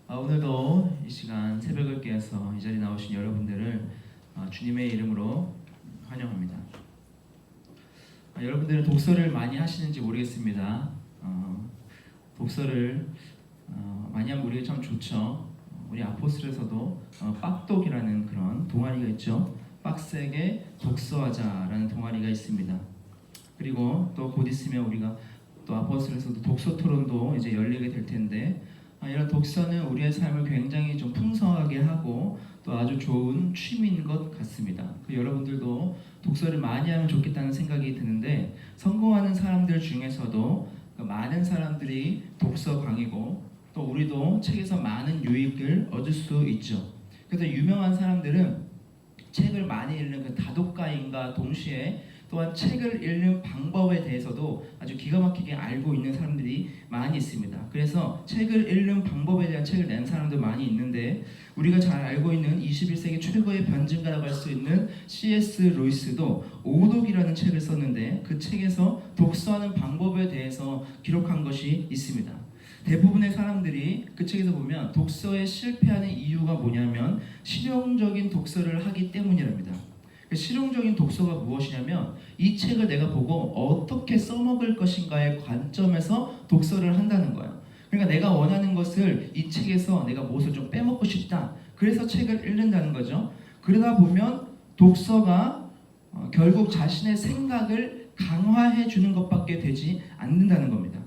오늘도 이 시간 새벽을 깨어서 이 자리에 나오신 여러분들을 주님의 이름으로 환영합니다. 여러분들은 독서를 많이 하시는지 모르겠습니다. 독서를 많이 하면 우리가 참 좋죠. 우리 아포스트에서도 빡독이라는 그런 동아리가 있죠. 빡세게 독서하자라는 동아리가 있습니다. 그리고 또 곧 있으면 우리가 또 아포스트에서도 독서 토론도 이제 열리게 될 텐데, 이런 독서는 우리의 삶을 굉장히 좀 풍성하게 하고 또 아주 좋은 취미인 것 같습니다. 여러분들도 독서를 많이 하면 좋겠다는 생각이 드는데, 성공하는 사람들 중에서도 많은 사람들이 독서광이고 또 우리도 책에서 많은 유익을 얻을 수 있죠. 그래서 유명한 사람들은 책을 많이 읽는 그 다독가인과 동시에 또한 책을 읽는 방법에 대해서도 아주 기가 막히게 알고 있는 사람들이 많이 있습니다. 그래서 책을 읽는 방법에 대한 책을 낸 사람도 많이 있는데, 우리가 잘 알고 있는 21세기 최고의 변증가라고 할 수 있는 C.S. 루이스도 오독이라는 책을 썼는데, 그 책에서 독서하는 방법에 대해서 기록한 것이 있습니다. 대부분의 사람들이 그 책에서 보면 독서에 실패하는 이유가 뭐냐면 실용적인 독서를 하기 때문이랍니다. 실용적인 독서가 무엇이냐면 이 책을 내가 보고 어떻게 써먹을 것인가의 관점에서 독서를 한다는 거예요. 그러니까 내가 원하는 것을 이 책에서 내가 무엇을 좀 빼먹고 싶다. 그래서 책을 읽는다는 거죠. 그러다 보면 독서가 결국 자신의 생각을 강화해 주는 것밖에 되지 않는다는 겁니다.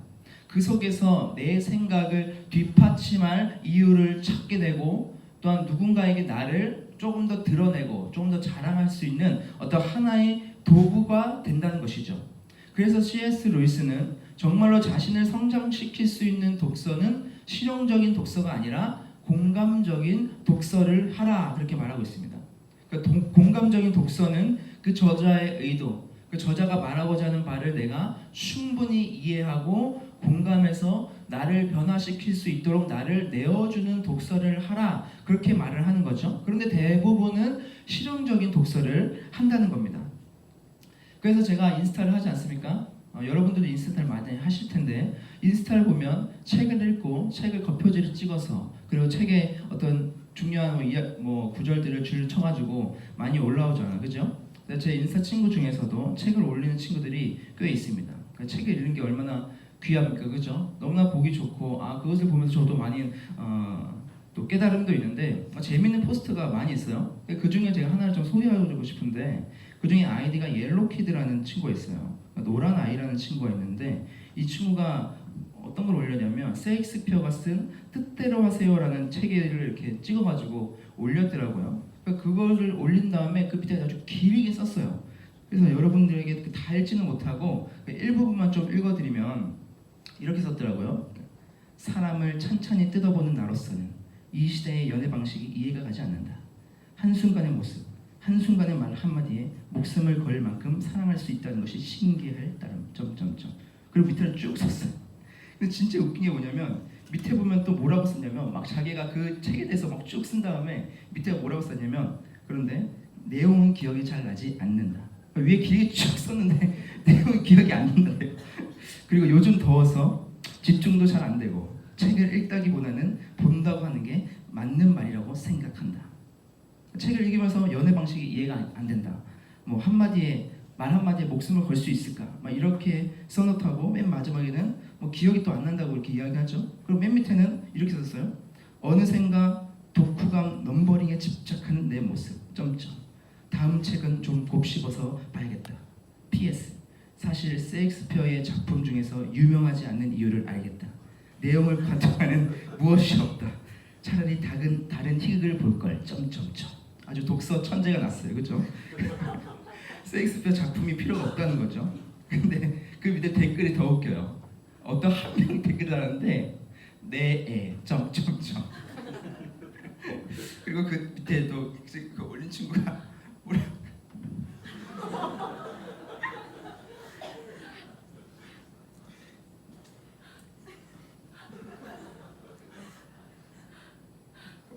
그 속에서 내 생각을 뒷받침할 이유를 찾게 되고, 또한 누군가에게 나를 조금 더 드러내고 조금 더 자랑할 수 있는 어떤 하나의 도구가 된다는 것이죠. 그래서 C.S. 루이스는 정말로 자신을 성장시킬 수 있는 독서는 실용적인 독서가 아니라 공감적인 독서를 하라, 그렇게 말하고 있습니다. 그러니까 공감적인 독서는 그 저자의 의도, 그 저자가 말하고자 하는 바를 내가 충분히 이해하고 공감해서 나를 변화시킬 수 있도록 나를 내어주는 독서를 하라, 그렇게 말을 하는 거죠. 그런데 대부분은 실용적인 독서를 한다는 겁니다. 그래서 제가 인스타를 하지 않습니까? 여러분들도 인스타를 많이 하실 텐데, 인스타를 보면 책을 읽고 책을 겉표지를 찍어서, 그리고 책에 어떤 중요한 구절들을 줄 쳐가지고 많이 올라오잖아요, 그죠? 제 인스타 친구 중에서도 책을 올리는 친구들이 꽤 있습니다. 책을 읽는 게 얼마나 귀합니까, 그죠? 너무나 보기 좋고, 그것을 보면서 저도 많이 또 깨달음도 있는데, 재밌는 포스트가 많이 있어요. 그 중에 제가 하나를 좀 소개해주고 싶은데, 그 중에 아이디가 옐로키드라는 친구가 있어요. 노란 아이라는 친구가 있는데, 이 친구가 어떤 걸 올렸냐면 셰익스피어가 쓴 뜻대로 하세요라는 책을 이렇게 찍어가지고 올렸더라고요. 그거를 올린 다음에 그 밑에 아주 길게 썼어요. 그래서 여러분들에게 다 읽지는 못하고 일부분만 좀 읽어드리면 이렇게 썼더라고요. 사람을 천천히 뜯어보는 나로서는 이 시대의 연애 방식이 이해가 가지 않는다. 한순간의 모습, 한순간의 말 한마디에 목숨을 걸 만큼 사랑할 수 있다는 것이 신기할 따름. 그리고 밑에를 쭉 썼어요. 근데 진짜 웃긴 게 뭐냐면 밑에 보면 또 뭐라고 썼냐면, 막 자기가 그 책에 대해서 막 쭉 쓴 다음에 밑에 뭐라고 썼냐면, 그런데 내용은 기억이 잘 나지 않는다. 위에 길게 쭉 썼는데 내용은 기억이 안 난다요. 그리고 요즘 더워서 집중도 잘 안 되고 책을 읽다기보다는 본다고 하는 게 맞는 말이라고 생각한다. 책을 읽으면서 연애 방식이 이해가 안 된다. 말 한마디에 목숨을 걸 수 있을까? 막 이렇게 써놓다고 맨 마지막에는 기억이 또 안 난다고 이렇게 이야기하죠. 그리고 맨 밑에는 이렇게 썼어요. 어느샌가 독후감 넘버링에 집착하는 내 모습. 다음 책은 좀 곱씹어서 봐야겠다. P.S. 사실 셰익스피어의 작품 중에서 유명하지 않는 이유를 알겠다. 내용을 관통하는 무엇이 없다. 차라리 다른 희극을 볼걸. 아주 독서 천재가 났어요, 그렇죠? 셰익스피어 작품이 필요가 없다는 거죠. 근데 그 밑에 댓글이 더 웃겨요. 어떤 한 명이 댓글을 달았는데 내 애. 그리고 그 밑에 또 그 올린 친구가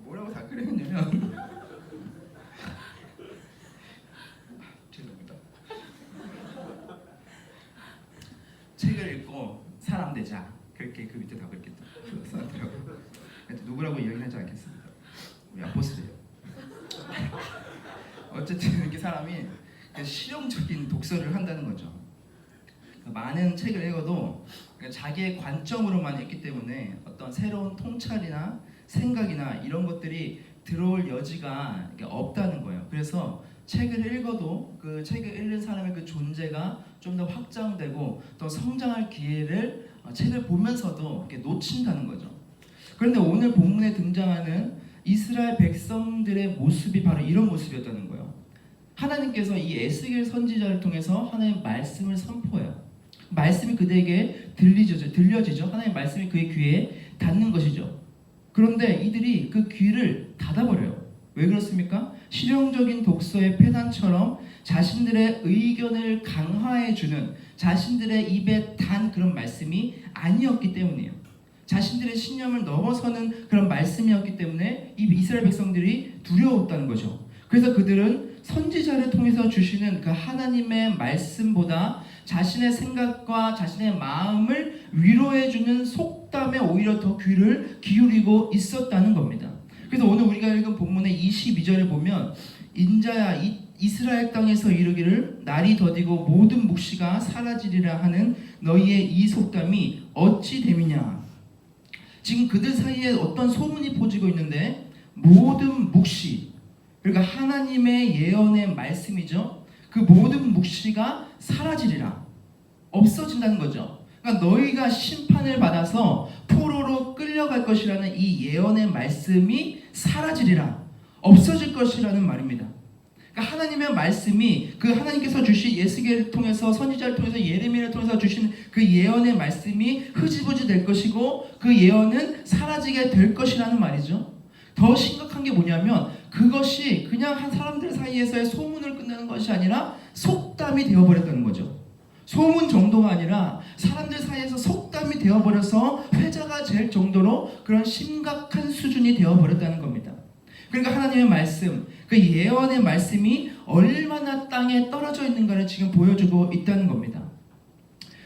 뭐라고 댓글을 했냐면 죄송합니다. 책을 읽고 사람 되자, 그렇게 그 밑에 다 그렇게 써놨더라고요. 누구 누구라고 이야기하지 않겠습니다. 우리 아포스트예요. 어쨌든 이렇게 사람이 실용적인 독서를 한다는 거죠. 많은 책을 읽어도 자기의 관점으로만 읽기 때문에 어떤 새로운 통찰이나 생각이나 이런 것들이 들어올 여지가 없다는 거예요. 그래서 책을 읽어도 그 책을 읽는 사람의 그 존재가 좀 더 확장되고 또 성장할 기회를 책을 보면서도 이렇게 놓친다는 거죠. 그런데 오늘 본문에 등장하는 이스라엘 백성들의 모습이 바로 이런 모습이었다는 거예요. 하나님께서 이 에스겔 선지자를 통해서 하나님의 말씀을 선포해요. 말씀이 그들에게 들려지죠. 하나님의 말씀이 그의 귀에 닿는 것이죠. 그런데 이들이 그 귀를 닫아버려요. 왜 그렇습니까? 실용적인 독서의 폐단처럼 자신들의 의견을 강화해주는, 자신들의 입에 단 그런 말씀이 아니었기 때문이에요. 자신들의 신념을 넘어서는 그런 말씀이었기 때문에 이 이스라엘 백성들이 두려웠다는 거죠. 그래서 그들은 선지자를 통해서 주시는 그 하나님의 말씀보다 자신의 생각과 자신의 마음을 위로해주는 속담에 오히려 더 귀를 기울이고 있었다는 겁니다. 그래서 오늘 우리가 읽은 본문의 22절에 보면 인자야 이스라엘 땅에서 이르기를 날이 더디고 모든 묵시가 사라지리라 하는 너희의 이 속담이 어찌 됨이냐. 지금 그들 사이에 어떤 소문이 퍼지고 있는데 모든 묵시, 그러니까 하나님의 예언의 말씀이죠. 그 모든 묵시가 사라지리라, 없어진다는 거죠. 그러니까 너희가 심판을 받아서 포로로 끌려갈 것이라는 이 예언의 말씀이 사라지리라, 없어질 것이라는 말입니다. 그러니까 하나님의 말씀이 그 하나님께서 주신 에스겔을 통해서 선지자를 통해서 예레미야를 통해서 주신 그 예언의 말씀이 흐지부지 될 것이고 그 예언은 사라지게 될 것이라는 말이죠. 더 심각한 게 뭐냐면 그것이 그냥 한 사람들 사이에서의 소문을 끝내는 것이 아니라 속담이 되어버렸다는 거죠. 소문 정도가 아니라 사람들 사이에서 속담이 되어버려서 회자가 될 정도로 그런 심각한 수준이 되어버렸다는 겁니다. 그러니까 하나님의 말씀, 그 예언의 말씀이 얼마나 땅에 떨어져 있는가를 지금 보여주고 있다는 겁니다.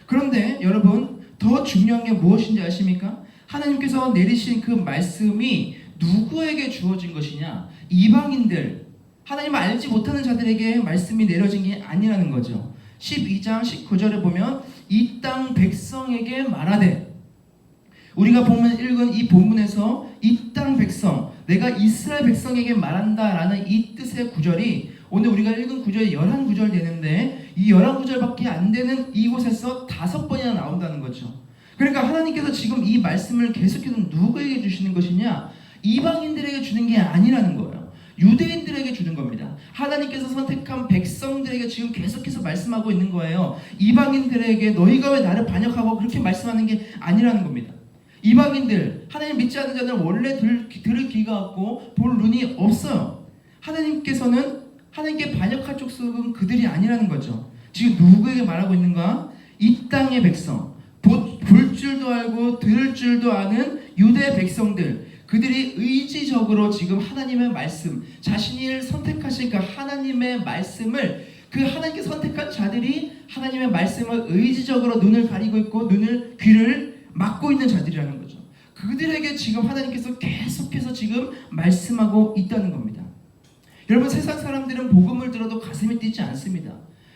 그런데 여러분, 더 중요한 게 무엇인지 아십니까? 하나님께서 내리신 그 말씀이 누구에게 주어진 것이냐? 이방인들, 하나님을 알지 못하는 자들에게 말씀이 내려진 게 아니라는 거죠. 12장 19절에 보면 이 땅 백성에게 말하되, 우리가 읽은 이 본문에서 이 땅 백성, 내가 이스라엘 백성에게 말한다라는 이 뜻의 구절이 오늘 우리가 읽은 구절이 11구절 되는데 이 11구절밖에 안 되는 이곳에서 5번이나 나온다는 거죠. 그러니까 하나님께서 지금 이 말씀을 계속해서 누구에게 주시는 것이냐? 이방인들에게 주는 게 아니라는 거예요. 유대인들에게 주는 겁니다. 하나님께서 선택한 백성들에게 지금 계속해서 말씀하고 있는 거예요. 이방인들에게 너희가 왜 나를 반역하고 그렇게 말씀하는 게 아니라는 겁니다. 이방인들, 하나님 믿지 않는 자들은 원래 들을 귀가 없고 볼 눈이 없어요. 하나님께서는 하나님께 반역할 족속은 그들이 아니라는 거죠. 지금 누구에게 말하고 있는가? 이 땅의 백성, 볼 줄도 알고 들을 줄도 아는 유대 백성들, 그들이 의지적으로 지금 하나님의 말씀, 자신을 선택하신 그 하나님의 말씀을, 그 하나님께 선택한 자들이 하나님의 말씀을 의지적으로 눈을 가리고 있고 귀를 막고 있는 자들이라는 거죠. 그들에게 지금 하나님께서 계속해서 지금 말씀하고 있다는 겁니다. 여러분, 세상 사람들은 복음을 들어도 가슴이 뛰지 않습니다.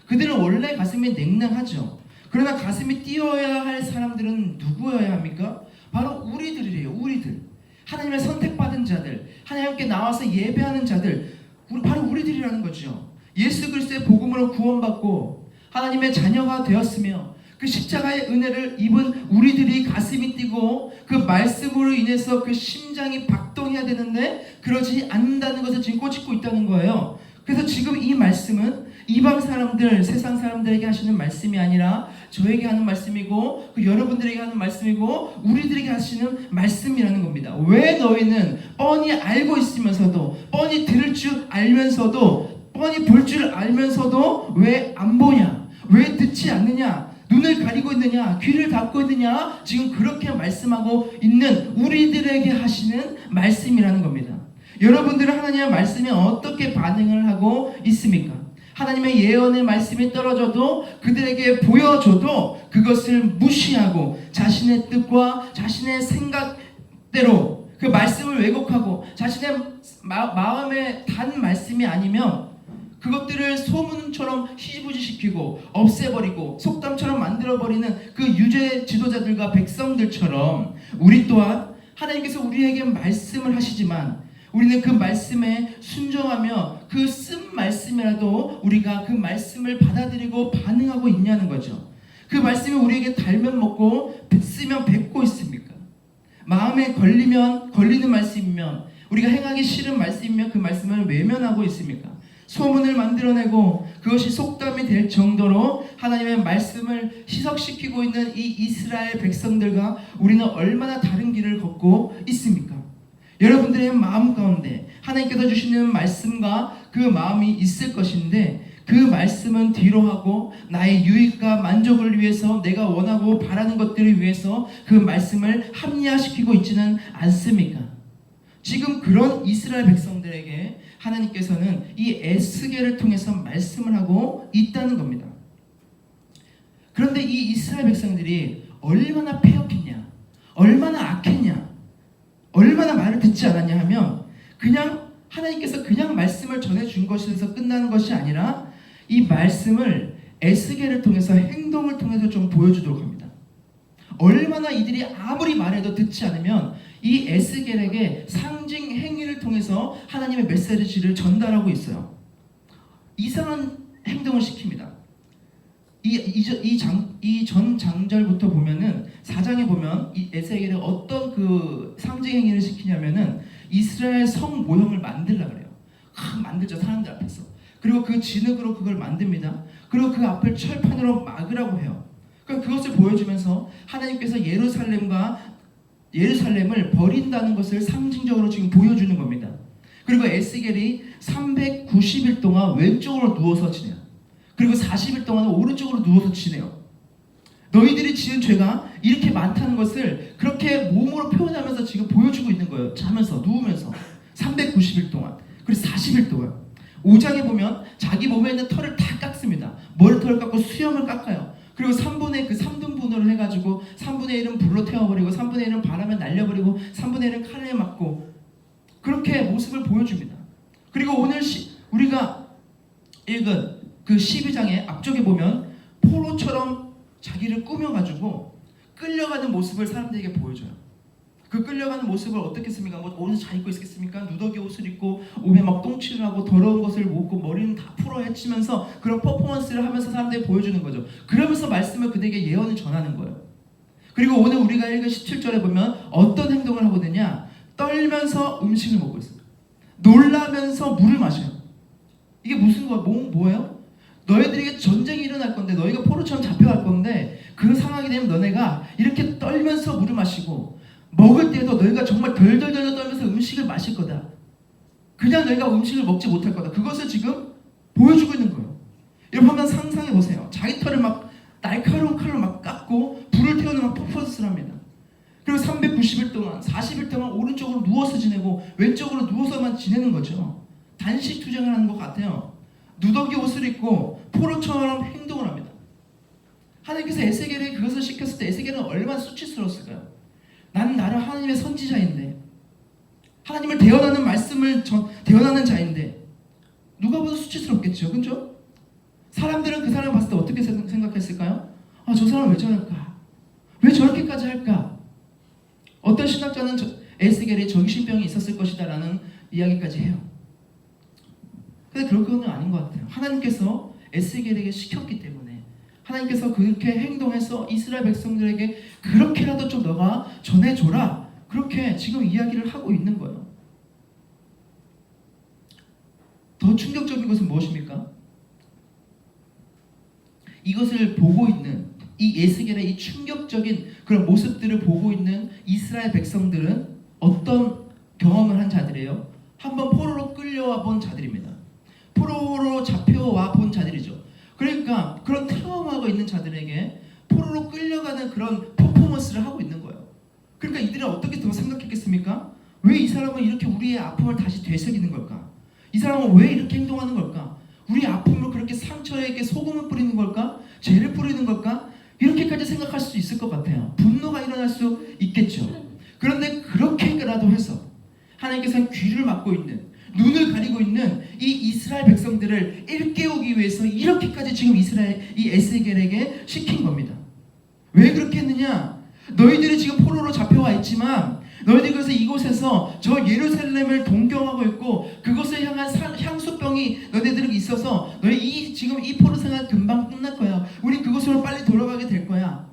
그들은 원래 가슴이 냉랭하죠. 그러나 가슴이 뛰어야 할 사람들은 누구여야 합니까? 바로 우리들이래요. 우리들. 하나님의 선택받은 자들, 하나님께 나와서 예배하는 자들, 바로 우리들이라는 거죠. 예수 그리스도의 복음으로 구원받고 하나님의 자녀가 되었으며 그 십자가의 은혜를 입은 우리들이 가슴이 뛰고 그 말씀으로 인해서 그 심장이 박동해야 되는데 그러지 않는다는 것을 지금 꼬집고 있다는 거예요. 그래서 지금 이 말씀은 이방 사람들, 세상 사람들에게 하시는 말씀이 아니라 저에게 하는 말씀이고 그 여러분들에게 하는 말씀이고 우리들에게 하시는 말씀이라는 겁니다. 왜 너희는 뻔히 알고 있으면서도, 뻔히 들을 줄 알면서도, 뻔히 볼 줄 알면서도 왜 안 보냐? 왜 듣지 않느냐? 눈을 가리고 있느냐? 귀를 닫고 있느냐? 지금 그렇게 말씀하고 있는 우리들에게 하시는 말씀이라는 겁니다. 여러분들은 하나님의 말씀에 어떻게 반응을 하고 있습니까? 하나님의 예언의 말씀이 떨어져도 그들에게 보여줘도 그것을 무시하고 자신의 뜻과 자신의 생각대로 그 말씀을 왜곡하고 자신의 마음에 단 말씀이 아니면 그것들을 소문처럼 희부지시키고 없애버리고 속담처럼 만들어버리는 그 유죄 지도자들과 백성들처럼 우리 또한 하나님께서 우리에게 말씀을 하시지만 우리는 그 말씀에 순종하며 그 쓴 말씀이라도 우리가 그 말씀을 받아들이고 반응하고 있냐는 거죠. 그 말씀이 우리에게 달면 먹고 쓰면 뱉고 있습니까? 마음에 걸리면 걸리는 말씀이면 우리가 행하기 싫은 말씀이면 그 말씀을 외면하고 있습니까? 소문을 만들어내고 그것이 속담이 될 정도로 하나님의 말씀을 희석시키고 있는 이 이스라엘 백성들과 우리는 얼마나 다른 길을 걷고 있습니까? 여러분들의 마음 가운데 하나님께서 주시는 말씀과 그 마음이 있을 것인데 그 말씀은 뒤로 하고 나의 유익과 만족을 위해서 내가 원하고 바라는 것들을 위해서 그 말씀을 합리화시키고 있지는 않습니까? 지금 그런 이스라엘 백성들에게 하나님께서는 이 에스겔을 통해서 말씀을 하고 있다는 겁니다. 그런데 이 이스라엘 백성들이 얼마나 패역했냐, 얼마나 악했냐, 얼마나 말을 듣지 않았냐 하면 그냥 하나님께서 그냥 말씀을 전해준 것에서 끝나는 것이 아니라 이 말씀을 에스겔을 통해서 행동을 통해서 좀 보여주도록 합니다. 얼마나 이들이 아무리 말해도 듣지 않으면 이 에스겔에게 상징 행위를 통해서 하나님의 메시지를 전달하고 있어요. 이상한 행동을 시킵니다. 이 전 장절부터 보면은 4장에 보면 이 에스겔이 어떤 그 상징 행위를 시키냐면은 이스라엘 성 모형을 만들라 그래요. 만들죠, 사람들 앞에서. 그리고 그 진흙으로 그걸 만듭니다. 그리고 그 앞을 철판으로 막으라고 해요. 그러니까 그것을 보여주면서 하나님께서 예루살렘을 버린다는 것을 상징적으로 지금 보여주는 겁니다. 그리고 에스겔이 390일 동안 왼쪽으로 누워서 지내요. 그리고 40일 동안 오른쪽으로 누워서 지내요. 너희들이 지은 죄가 이렇게 많다는 것을 그렇게 몸으로 표현하면서 지금 보여주고 있는 거예요. 자면서 누우면서 390일 동안 그리고 40일 동안 5장에 보면 자기 몸에 있는 털을 다 깎습니다. 머리털을 깎고 수염을 깎아요. 그리고 3등분으로 해가지고 3분의 1은 불로 태워버리고 3분의 1은 바람에 날려버리고 3분의 1은 칼에 맞고 그렇게 모습을 보여줍니다. 그리고 오늘 우리가 읽은 그 12장의 앞쪽에 보면 포로처럼 자기를 꾸며가지고 끌려가는 모습을 사람들에게 보여줘요. 그 끌려가는 모습을 어떻게 했습니까? 뭐 어디서 잘 입고 있겠습니까? 누더기 옷을 입고 몸에 막 똥칠을 하고 더러운 것을 먹고 머리는 다 풀어 헤치면서 그런 퍼포먼스를 하면서 사람들에게 보여주는 거죠. 그러면서 말씀을 그들에게 예언을 전하는 거예요. 그리고 오늘 우리가 읽은 17절에 보면 어떤 행동을 하거든요. 떨면서 음식을 먹고 있어요. 놀라면서 물을 마셔요. 이게 무슨 거야? 뭐예요? 너희들에게 전쟁이 일어날 건데 너희가 포로처럼 잡혀갈 건데 그 상황이 되면 너네가 이렇게 떨면서 물을 마시고 먹을 때도 너희가 정말 덜덜덜 떨면서 음식을 마실 거다. 그냥 너희가 음식을 먹지 못할 거다. 그것을 지금 보여주고 있는 거예요. 여러분 한번 상상해 보세요. 자기 털을 막 날카로운 칼로 막 깎고 불을 태우는 막 퍼포먼스를 합니다. 그리고 390일 동안 40일 동안 오른쪽으로 누워서 지내고 왼쪽으로 누워서만 지내는 거죠. 단식 투쟁을 하는 것 같아요. 누더기 옷을 입고 포로처럼 행동을 합니다. 하나님께서 에스겔에게 그것을 시켰을 때 에스겔은 얼마나 수치스러웠을까요? 나는 나름 하나님의 선지자인데 하나님을 대언하는 말씀을 대언하는 자인데 누가 봐도 수치스럽겠죠. 그렇죠? 사람들은 그 사람을 봤을 때 어떻게 생각했을까요? 저 사람 왜 저럴까? 왜 저렇게까지 할까? 어떤 신학자는 에스겔에 정신병이 있었을 것이다 라는 이야기까지 해요. 근데 그럴 건 아닌 것 같아요. 하나님께서 에스겔에게 시켰기 때문에 하나님께서 그렇게 행동해서 이스라엘 백성들에게 그렇게라도 좀 너가 전해줘라. 그렇게 지금 이야기를 하고 있는 거예요. 더 충격적인 것은 무엇입니까? 이것을 보고 있는 이 에스겔의 이 충격적인 그런 모습들을 보고 있는 이스라엘 백성들은 어떤 경험을 한 자들이에요? 한번 포로로 끌려와 본 자들입니다. 포로로 잡혀와 본 자들이죠. 그러니까 그런 트라우마가 있는 자들에게 포로로 끌려가는 그런 퍼포먼스를 하고 있는 거예요. 그러니까 이들은 어떻게 더 생각했겠습니까? 왜 이 사람은 이렇게 우리의 아픔을 다시 되새기는 걸까? 이 사람은 왜 이렇게 행동하는 걸까? 우리 아픔으로 그렇게 상처에게 소금을 뿌리는 걸까? 죄를 뿌리는 걸까? 이렇게까지 생각할 수 있을 것 같아요. 분노가 일어날 수 있겠죠. 그런데 그렇게라도 해서 하나님께서는 귀를 막고 있는, 눈을 가리고 있는 이 이스라엘 백성들을 일깨우기 위해서 이렇게까지 지금 이 에스겔에게 시킨 겁니다. 왜 그렇게 했느냐? 너희들이 지금 포로로 잡혀와 있지만 너희들이 그래서 이곳에서 저 예루살렘을 동경하고 있고 그것을 향한 향수병이 너희들에게 있어서 너희 지금 이 포로 생활 금방 끝날 거야. 우리 그곳으로 빨리 돌아가게 될 거야.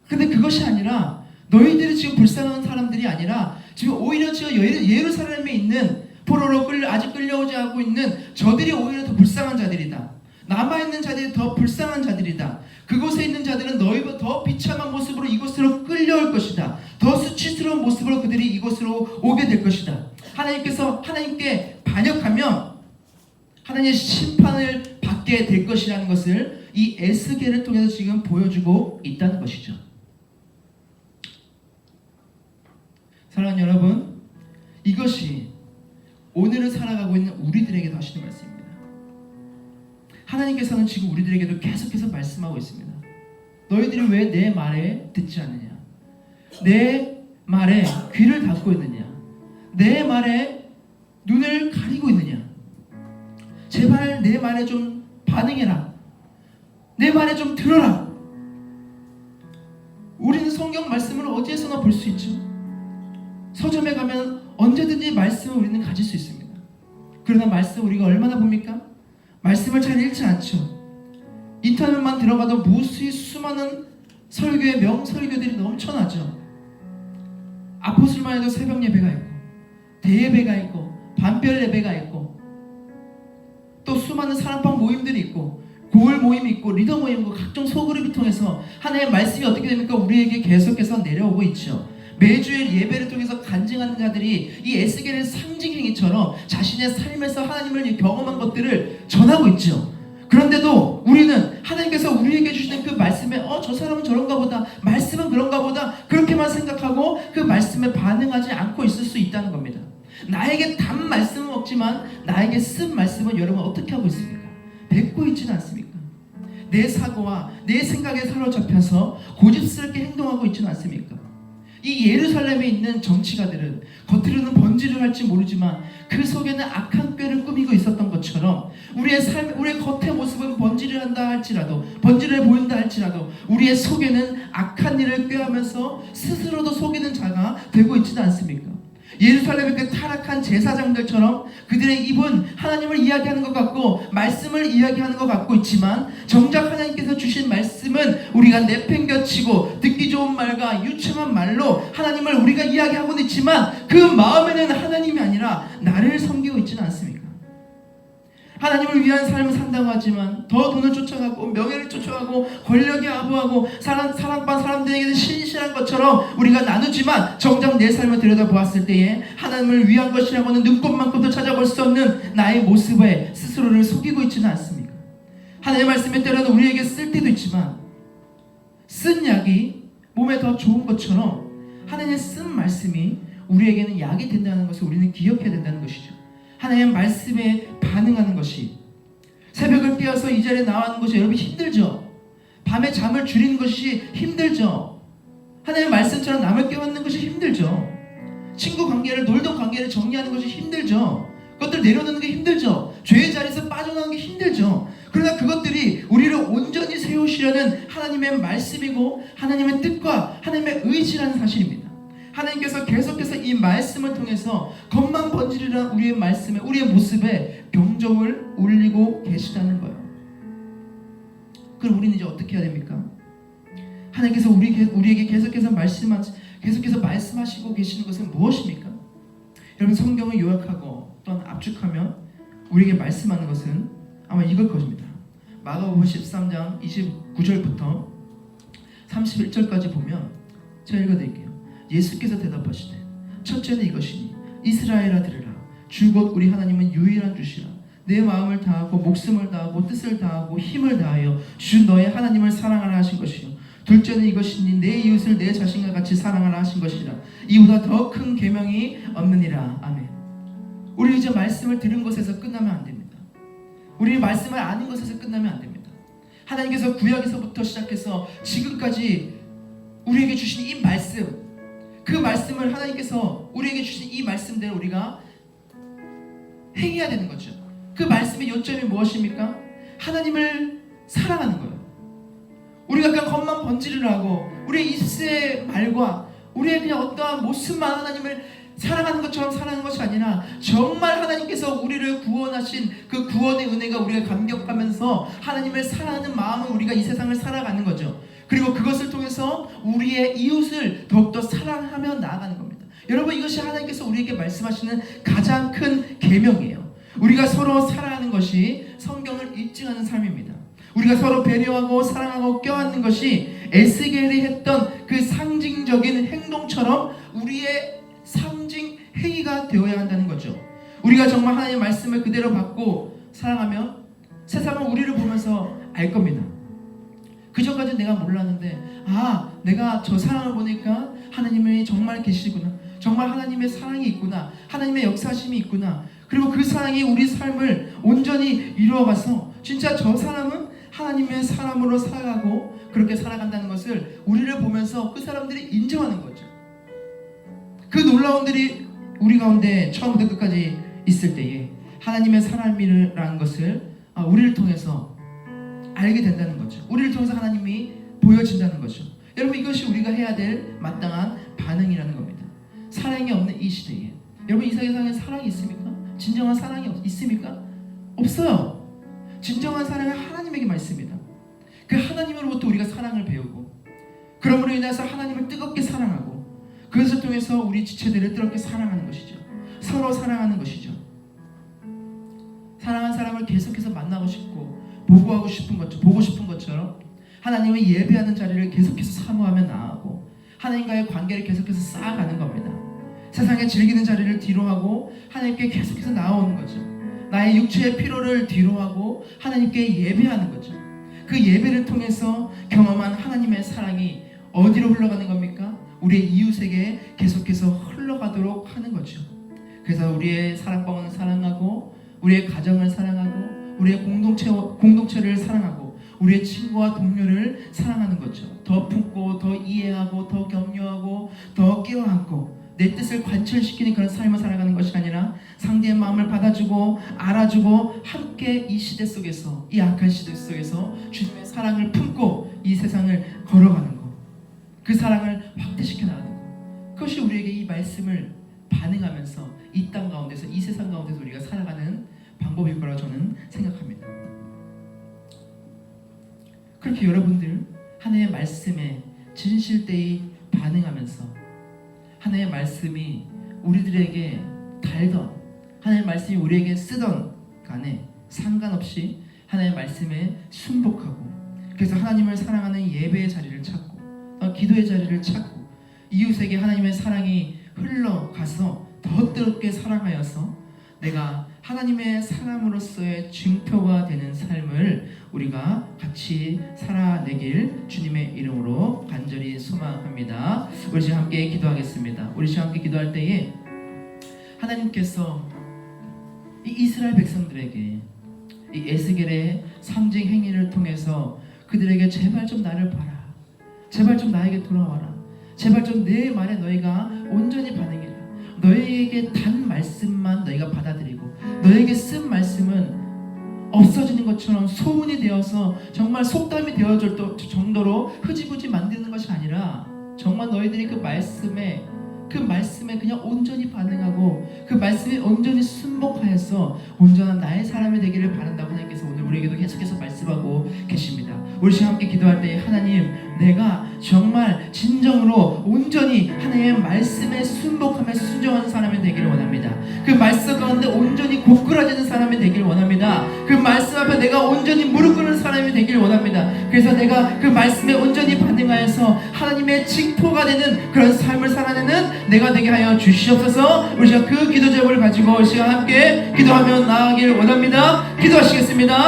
근데 그것이 아니라 너희들이 지금 불쌍한 사람들이 아니라 지금 오히려 지금 예루살렘에 있는 포로로 아직 끌려오지 않고 있는 저들이 오히려 더 불쌍한 자들이다. 남아있는 자들이 더 불쌍한 자들이다. 그곳에 있는 자들은 너희보다 더 비참한 모습으로 이곳으로 끌려올 것이다. 더 수치스러운 모습으로 그들이 이곳으로 오게 될 것이다. 하나님께 반역하면 하나님의 심판을 받게 될 것이라는 것을 이 에스겔을 통해서 지금 보여주고 있다는 것이죠. 사랑하는 여러분, 이것이 오늘을 살아가고 있는 우리들에게도 하시는 말씀입니다. 하나님께서는 지금 우리들에게도 계속해서 말씀하고 있습니다. 너희들이 왜 내 말에 듣지 않느냐? 내 말에 귀를 닫고 있느냐? 내 말에 눈을 가리고 있느냐? 제발 내 말에 좀 반응해라. 내 말에 좀 들어라. 우리는 성경 말씀을 어디에서나 볼 수 있죠. 서점에 가면 언제든지 말씀을 우리는 가질 수 있습니다. 그러나 말씀을 우리가 얼마나 봅니까? 말씀을 잘 읽지 않죠. 인터넷만 들어가도 무수히 수많은 설교의 명설교들이 넘쳐나죠. 아포슬만 해도 새벽 예배가 있고 대예배가 있고 반별 예배가 있고 또 수많은 사랑방 모임들이 있고 고을 모임이 있고 리더 모임 있고 각종 소그룹을 통해서 하나님의 말씀이 어떻게 됩니까? 우리에게 계속해서 내려오고 있죠. 매주의 예배를 통해서 간증하는 자들이 이 에스겔의 상징행위처럼 자신의 삶에서 하나님을 경험한 것들을 전하고 있죠. 그런데도 우리는 하나님께서 우리에게 주시는 그 말씀에 저 사람은 저런가 보다, 말씀은 그런가 보다 그렇게만 생각하고 그 말씀에 반응하지 않고 있을 수 있다는 겁니다. 나에게 단 말씀은 없지만 나에게 쓴 말씀은 여러분 어떻게 하고 있습니까? 뱉고 있지는 않습니까? 내 사고와 내 생각에 사로잡혀서 고집스럽게 행동하고 있지는 않습니까? 이 예루살렘에 있는 정치가들은 겉으로는 번지를 할지 모르지만 그 속에는 악한 꾀를 꾸미고 있었던 것처럼 우리의 겉의 모습은 번지를 한다 할지라도, 번지를 보인다 할지라도 우리의 속에는 악한 일을 꾀하면서 스스로도 속이는 자가 되고 있지는 않습니까? 예루살렘의 그 타락한 제사장들처럼 그들의 입은 하나님을 이야기하는 것 같고 말씀을 이야기하는 것 같고 있지만 정작 하나님께서 주신 말씀은 우리가 내팽겨치고 듣기 좋은 말과 유창한 말로 하나님을 우리가 이야기하고는 있지만 그 마음에는 하나님이 아니라 나를 섬기고 있지는 않습니까? 하나님을 위한 삶을 산다고 하지만 더 돈을 쫓아가고 명예를 쫓아가고 권력에 아부하고 사랑받은 사람들에게는 신실한 것처럼 우리가 나누지만 정작 내 삶을 들여다보았을 때에 하나님을 위한 것이라고는 눈꼽만큼도 찾아볼 수 없는 나의 모습에 스스로를 속이고 있지는 않습니까? 하나님의 말씀에 때로는 우리에게 쓸 때도 있지만 쓴 약이 몸에 더 좋은 것처럼 하나님의 쓴 말씀이 우리에게는 약이 된다는 것을 우리는 기억해야 된다는 것이죠. 하나님의 말씀에 반응하는 것이, 새벽을 깨어서 이 자리에 나가는 것이 여러분 힘들죠. 밤에 잠을 줄이는 것이 힘들죠. 하나님의 말씀처럼 남을 깨우는 것이 힘들죠. 친구 관계를, 놀던 관계를 정리하는 것이 힘들죠. 그것들 내려놓는 게 힘들죠. 죄의 자리에서 빠져나오는 게 힘들죠. 그러나 그것들이 우리를 온전히 세우시려는 하나님의 말씀이고 하나님의 뜻과 하나님의 의지라는 사실입니다. 하나님께서 계속해서 이 말씀을 통해서 겉만 번지르는 우리의 말씀에, 우리의 모습에 경종을 울리고 계시다는 거예요. 그럼 우리는 이제 어떻게 해야 됩니까? 하나님께서 우리에게 계속해서 말씀하시고 계시는 것은 무엇입니까? 여러분, 성경을 요약하고 또는 압축하면 우리에게 말씀하는 것은 아마 이걸 것입니다. 마가복음 13장 29절부터 31절까지 보면 제가 읽어드릴게요. 예수께서 대답하시되 첫째는 이것이니 이스라엘아 들으라. 주 곧 우리 하나님은 유일한 주시라. 내 마음을 다하고 목숨을 다하고 뜻을 다하고 힘을 다하여 주 너의 하나님을 사랑하라 하신 것이요. 둘째는 이것이니 내 이웃을 내 자신과 같이 사랑하라 하신 것이라. 이보다 더 큰 계명이 없느니라. 아멘. 우리 이제 말씀을 들은 것에서 끝나면 안 됩니다. 우리 말씀을 아는 것에서 끝나면 안 됩니다. 하나님께서 구약에서부터 시작해서 지금까지 우리에게 주신 이 말씀, 그 말씀을 하나님께서 우리에게 주신 이 말씀대로 우리가 행해야 되는 거죠. 그 말씀의 요점이 무엇입니까? 하나님을 사랑하는 거예요. 우리가 그냥 겉만 번지르르 하고 우리의 입술의 말과 우리의 그냥 어떠한 모습만 하나님을 사랑하는 것처럼 사랑하는 것이 아니라 정말 하나님께서 우리를 구원하신 그 구원의 은혜가 우리가 감격하면서 하나님을 사랑하는 마음으로 우리가 이 세상을 살아가는 거죠. 그리고 그것을 통해서 우리의 이웃을 더욱더 사랑하며 나아가는 겁니다. 여러분, 이것이 하나님께서 우리에게 말씀하시는 가장 큰 계명이에요. 우리가 서로 사랑하는 것이 성경을 입증하는 삶입니다. 우리가 서로 배려하고 사랑하고 껴안는 것이 에스겔이 했던 그 상징적인 행동처럼 우리의 상징 행위가 되어야 한다는 거죠. 우리가 정말 하나님의 말씀을 그대로 받고 사랑하면 세상은 우리를 보면서 알 겁니다. 그전까지 내가 몰랐는데 내가 저 사랑을 보니까 하나님이 정말 계시구나, 정말 하나님의 사랑이 있구나, 하나님의 역사심이 있구나, 그리고 그 사랑이 우리 삶을 온전히 이루어가서 진짜 저 사람은 하나님의 사람으로 살아가고 그렇게 살아간다는 것을 우리를 보면서 그 사람들이 인정하는 거죠. 그 놀라운 일이 우리 가운데 처음부터 끝까지 있을 때에 하나님의 사람이라는 것을 우리를 통해서 알게 된다는 거죠. 우리를 통해서 하나님이 보여진다는 거죠. 여러분, 이것이 우리가 해야 될 마땅한 반응이라는 겁니다. 사랑이 없는 이 시대에 여러분, 이 세상에 사랑이 있습니까? 진정한 사랑이 있습니까? 없어요. 진정한 사랑은 하나님에게만 있습니다. 그 하나님으로부터 우리가 사랑을 배우고 그러므로 인해서 하나님을 뜨겁게 사랑하고 그것을 통해서 우리 지체들을 뜨겁게 사랑하는 것이죠. 서로 사랑하는 것이죠. 사랑한 사람을 계속해서 만나고 싶고 보고 싶은 것처럼 하나님을 예배하는 자리를 계속해서 사모하며 나아가고 하나님과의 관계를 계속해서 쌓아가는 겁니다. 세상에 즐기는 자리를 뒤로하고 하나님께 계속해서 나아오는 거죠. 나의 육체의 피로를 뒤로하고 하나님께 예배하는 거죠. 그 예배를 통해서 경험한 하나님의 사랑이 어디로 흘러가는 겁니까? 우리의 이웃에게 계속해서 흘러가도록 하는 거죠. 그래서 우리의 사랑방을 사랑하고 우리의 가정을 사랑하고 우리의 공동체를 사랑하고 우리의 친구와 동료를 사랑하는 거죠. 더 품고 더 이해하고 더 격려하고 더 끼워안고 내 뜻을 관철시키는 그런 삶을 살아가는 것이 아니라 상대의 마음을 받아주고 알아주고 함께 이 시대 속에서, 이 악한 시대 속에서 주님의 사랑을 품고 이 세상을 걸어가는 것, 그 사랑을 확대시켜 나가는 것, 그것이 우리에게 이 말씀을 반응하면서 이 땅 가운데서, 이 세상 가운데서 우리가 살아가는 방법일 거라고 저는 생각합니다. 그렇게 여러분들 하나님의 말씀에 진실되이 반응하면서 하나님의 말씀이 우리들에게 달던, 하나님의 말씀이 우리에게 쓰던 간에 상관없이 하나님의 말씀에 순복하고, 그래서 하나님을 사랑하는 예배의 자리를 찾고 기도의 자리를 찾고 이웃에게 하나님의 사랑이 흘러가서 더 뜨겁게 사랑하여서 내가 하나님의 사람으로서의 증표가 되는 삶을 우리가 같이 살아내길 주님의 이름으로 간절히 소망합니다. 우리 지금 함께 기도하겠습니다. 우리 지금 함께 기도할 때에 하나님께서 이 이스라엘 백성들에게 이 에스겔의 상징 행위를 통해서 그들에게 제발 좀 나를 봐라, 제발 좀 나에게 돌아와라, 제발 좀 내 말에 너희가 온전히 반응해라, 너희에게 단 말씀만 너희가 받아들이고 너희에게 쓴 말씀은 없어지는 것처럼 소문이 되어서 정말 속담이 되어질 정도로 흐지부지 만드는 것이 아니라 정말 너희들이 그 말씀에 그냥 온전히 반응하고 그 말씀에 온전히 순복하여서 온전한 나의 사람이 되기를 바란다고 하나님께서 오늘 우리에게도 계속해서 말씀하고 계십니다. 우리 지금 함께 기도할 때 하나님, 내가 정말 진정으로 온전히 하나님의 말씀에 순복하며 순종하는 사람이 되기를 원합니다. 그 말씀 가운데 온전히 고꾸라지는 사람이 되기를 원합니다. 그 말씀 앞에 내가 온전히 무릎 꿇는 사람이 되기를 원합니다. 그래서 내가 그 말씀에 온전히 반응하여서 하나님의 징표가 되는 그런 삶을 살아내는 내가 되게 하여 주시옵소서. 우리 시간 그 기도 제목을 가지고 시간 함께 기도하며 나아가길 원합니다. 기도하시겠습니다.